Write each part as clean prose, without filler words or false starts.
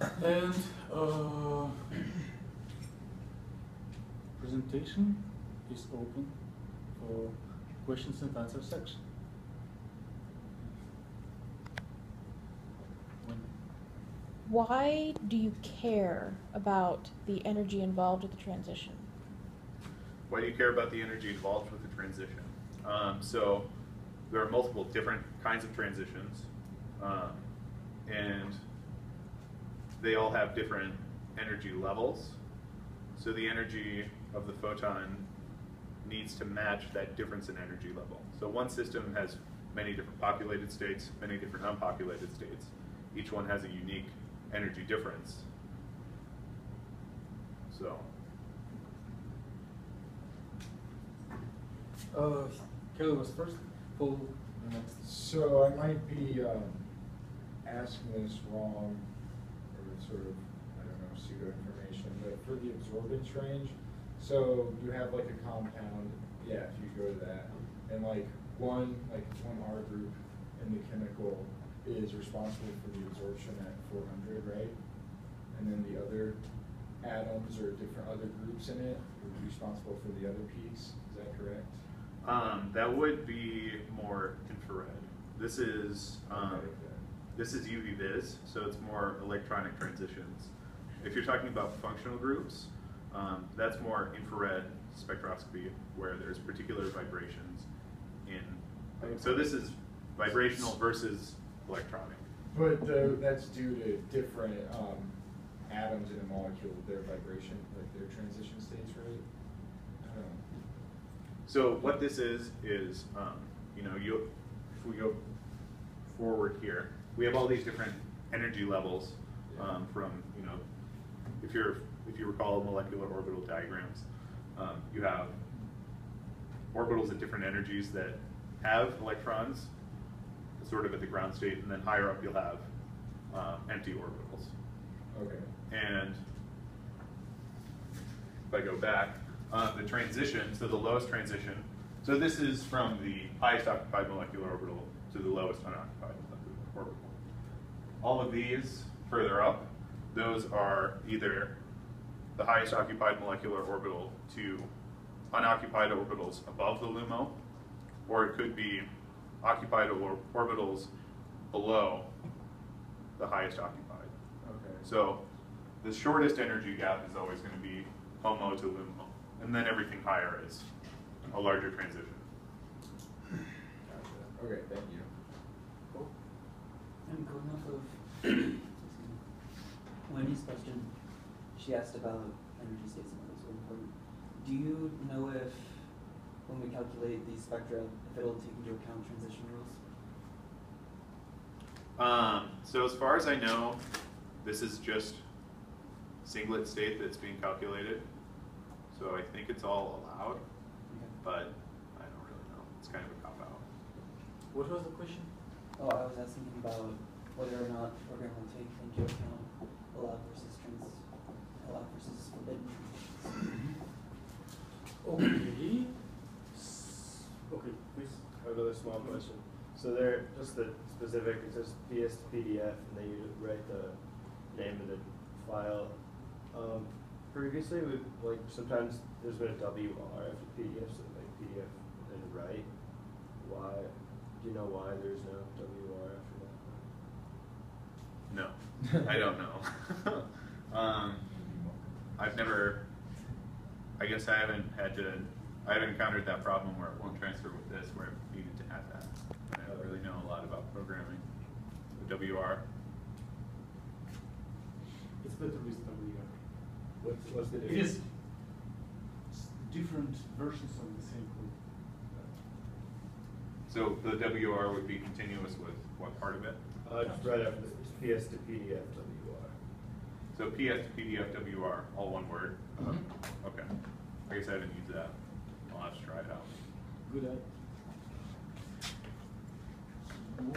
And presentation is open for questions and answer section. Why do you care about the energy involved with the transition? Why do you care about the energy involved with the transition? So there are multiple different kinds of transitions, and they all have different energy levels. So the energy of the photon needs to match that difference in energy level. So one system has many different populated states, many different unpopulated states. Each one has a unique energy difference. So. Kelly was first. Paul next. So I might be asking this wrong, or sort of, I don't know, pseudo information, but for the absorbance range, so you have like a compound, yeah, if you go to that, and like one R group in the chemical is responsible for the absorption at 400, right? And then the other atoms or different other groups in it are responsible for the other peaks, is that correct? That would be more infrared. This is this is UV-vis, so it's more electronic transitions. If you're talking about functional groups, that's more infrared spectroscopy, where there's particular vibrations in. So this is vibrational versus electronic. But that's due to different atoms in a molecule, their vibration, like their transition states, right? So what this is, you know, if we go forward here, we have all these different energy levels from, you know, if you recall molecular orbital diagrams, you have orbitals at different energies that have electrons, sort of at the ground state, and then higher up you'll have empty orbitals. Okay. And if I go back, the transition, so the lowest transition, so this is from the highest occupied molecular orbital to the lowest unoccupied molecular orbital. All of these further up, those are either the highest occupied molecular orbital to unoccupied orbitals above the LUMO, or it could be occupied orbitals below the highest occupied. Okay. So the shortest energy gap is always going to be HOMO to LUMO. And then everything higher is a larger transition. Gotcha. Okay, thank you. Cool. And going off of Wendy's question, she asked about energy states and what is so important. Do you know if, when we calculate these spectra, if it'll take into account transition rules? So as far as I know, this is just singlet state that's being calculated. So I think it's all allowed, but I don't really know. It's kind of a cop-out. What was the question? Oh, I was asking about whether or not we're going to take into account allowed versus forbidden transitions. Okay. Okay, please. Another small question. So there, just the specific, it says PS to PDF, and then you write the name of the file. Previously, like sometimes there's been a WR after PDF, so like PDF and write. Why? Do you know why there's no WR after that? No, I don't know. I've never. I guess I haven't encountered that problem where it won't transfer with this, where it needed to have that. I don't really know a lot about programming. The WR. It's better with WR. What's the It difference? is different versions of the same code. So the WR would be continuous with what part of it? Just right after PS to PDF WR. So PS to PDF WR, all one word? Okay. I guess I haven't used that. I'll have to try it out. Good at. More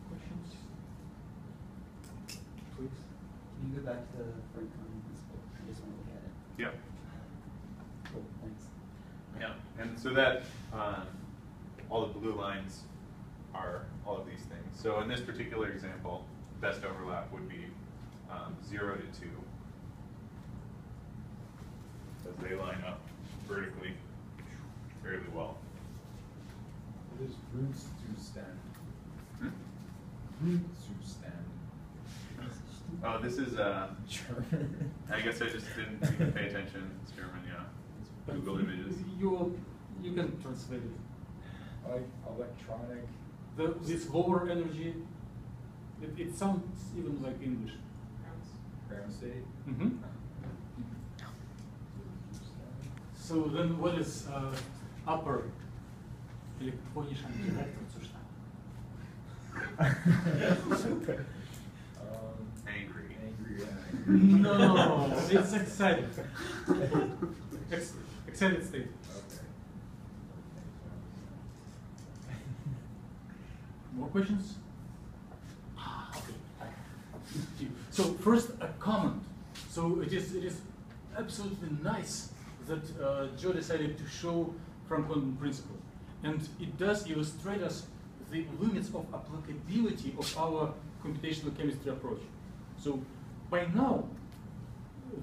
questions? Please. Can you go back to the Frank Common principle? I just want to look at it. Yeah. Cool, thanks. Yeah, and so that, all the blue lines are all of these things. So in this particular example, best overlap would be 0 to 2. Because they line up vertically fairly well. What is REU2015? Hmm? REU2015. Oh, this is, German. I guess I just didn't even pay attention. It's German, yeah. Google Images. You can translate it. Like electronic. This lower energy, it sounds even like English. Ground state. Mm-hmm. So then what is upper elektronischen Direktzustand? Angry. Angry, yeah. No, it's excited. Excited state. Okay. More questions? Okay. So first a comment. So it is absolutely nice that Joe decided to show from quantum principle, and it does illustrate us the limits of applicability of our computational chemistry approach. So by now,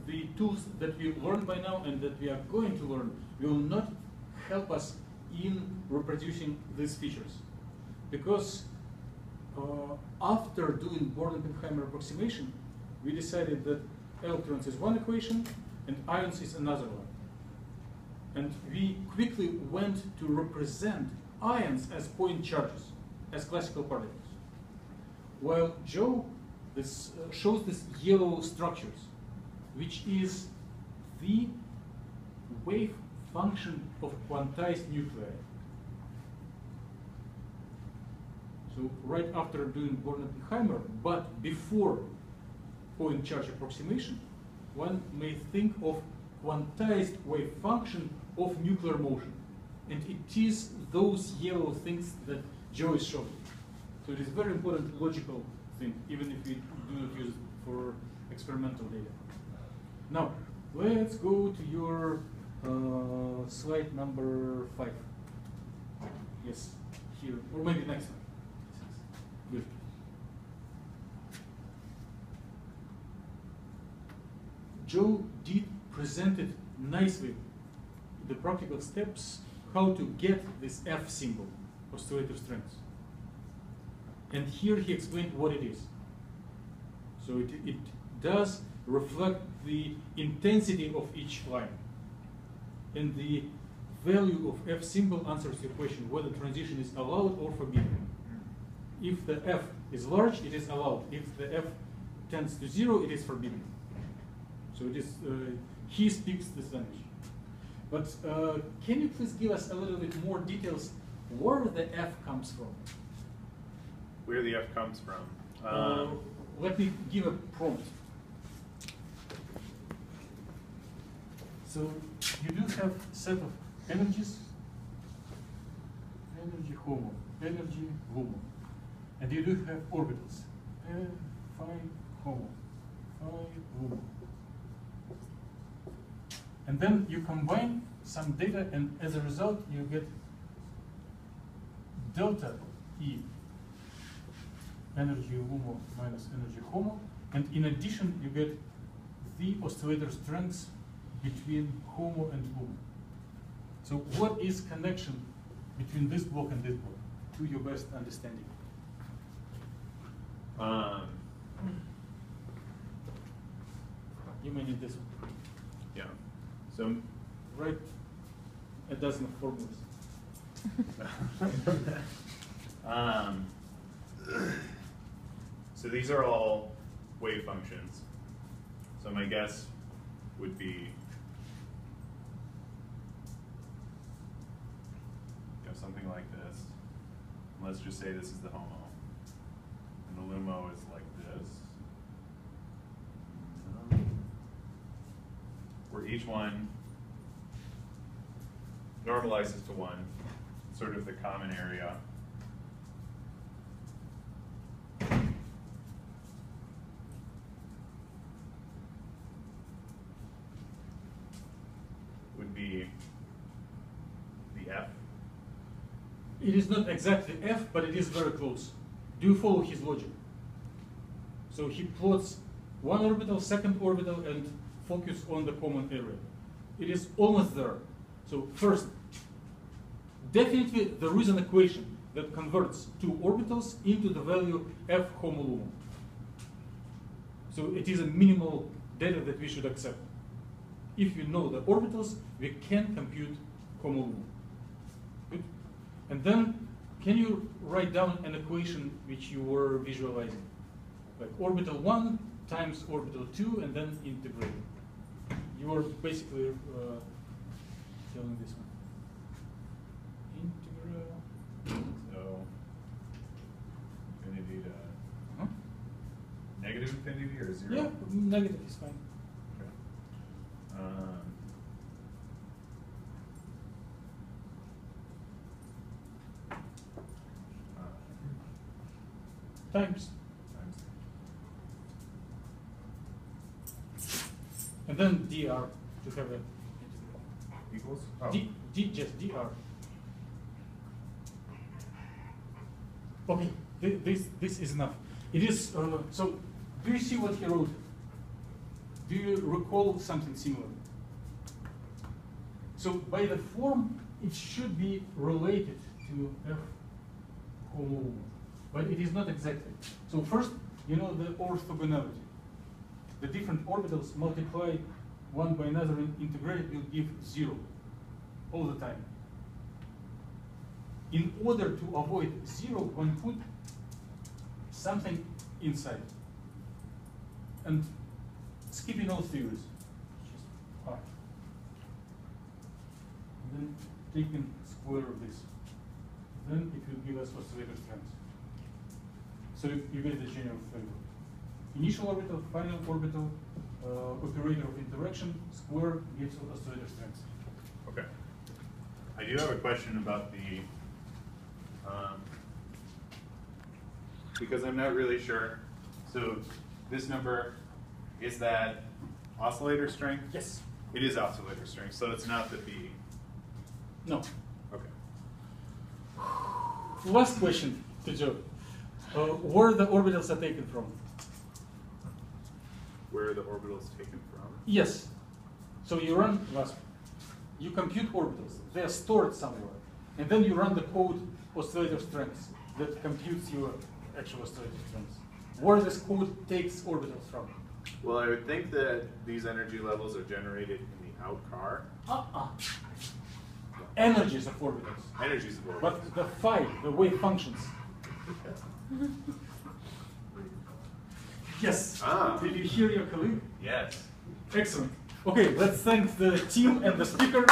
the tools that we learned by now and that we are going to learn will not help us in reproducing these features, because after doing Born-Oppenheimer approximation, we decided that electrons is one equation and ions is another one. And we quickly went to represent ions as point charges, as classical particles. While Joe shows these yellow structures, which is the wave function of quantized nuclei. So right after doing Born-Oppenheimer, but before point charge approximation, one may think of quantized wave function of nuclear motion. And it is those yellow things that Joe is showing. So it is very important logical thing, even if we do not use it for experimental data. Now, let's go to your slide number 5. Yes, here, or maybe next one. Good. Joe did present it nicely, the practical steps, how to get this F symbol, oscillator strength. And here he explained what it is. So it does reflect the intensity of each line. And the value of F symbol answers your question whether transition is allowed or forbidden. If the F is large, it is allowed. If the F tends to 0, it is forbidden. So it is, he speaks this language. But can you please give us a little bit more details where the F comes from? Where the F comes from? Let me give a prompt. So you do have a set of energies, energy HOMO, energy LUMO. And you do have orbitals, phi HOMO, phi LUMO. And then you combine some data, and as a result, you get delta E, energy LUMO minus energy HOMO. And in addition, you get the oscillator strengths between HOMO and LUMO. So what is connection between this block and this block, to your best understanding? You may need this one. Yeah. So Write a dozen of formulas. So these are all wave functions. So my guess would be something like this. And let's just say this is the HOMO. And the LUMO is like this. Where each one normalizes to 1, sort of the common area. Would be the F. It is not exactly F, but it is very close. Do you follow his logic? So he plots one orbital, second orbital, and focus on the common area. It is almost there. So first, definitely there is an equation that converts two orbitals into the value F homolumum. So it is a minimal data that we should accept. If you know the orbitals, we can compute homolumum. Good? And then, can you write down an equation which you were visualizing? Like orbital 1 times orbital 2, and then integrate. You are basically telling this one. Integral. So, infinity to Uh-huh. negative infinity or 0? Yeah, negative is fine. Okay. Times. Times. And then dr to have a Equals? Oh. just dr. Okay, this is enough. It is so. Do you see what he wrote? Do you recall something similar? So by the form, it should be related to F homolumum, but it is not exactly. So first, you know the orthogonality. The different orbitals multiplied one by another and integrated will give 0 all the time. In order to avoid 0, one put something inside. And skipping all theories, just R. And then taking square of this. Then it will give us oscillator strength. So you get the general flavor. Initial orbital, final orbital, operator of interaction, square gives oscillator strength. Okay. I do have a question about the, because I'm not really sure. So this number, is that oscillator strength? Yes. It is oscillator strength, so it's not the B. No. Okay. Last question to Joe. Where the orbitals are taken from? Where are the orbitals taken from? Yes. So you run VASP. You compute orbitals. They are stored somewhere. And then you run the code oscillator strengths that computes your actual oscillator strengths. Where this code takes orbitals from? Well, I would think that these energy levels are generated in the out car. Energies of orbitals. Energies of orbitals. But the phi, the wave functions. Yes. Ah. Did you hear your colleague? Yes. Excellent. Okay, let's thank the team and the speaker.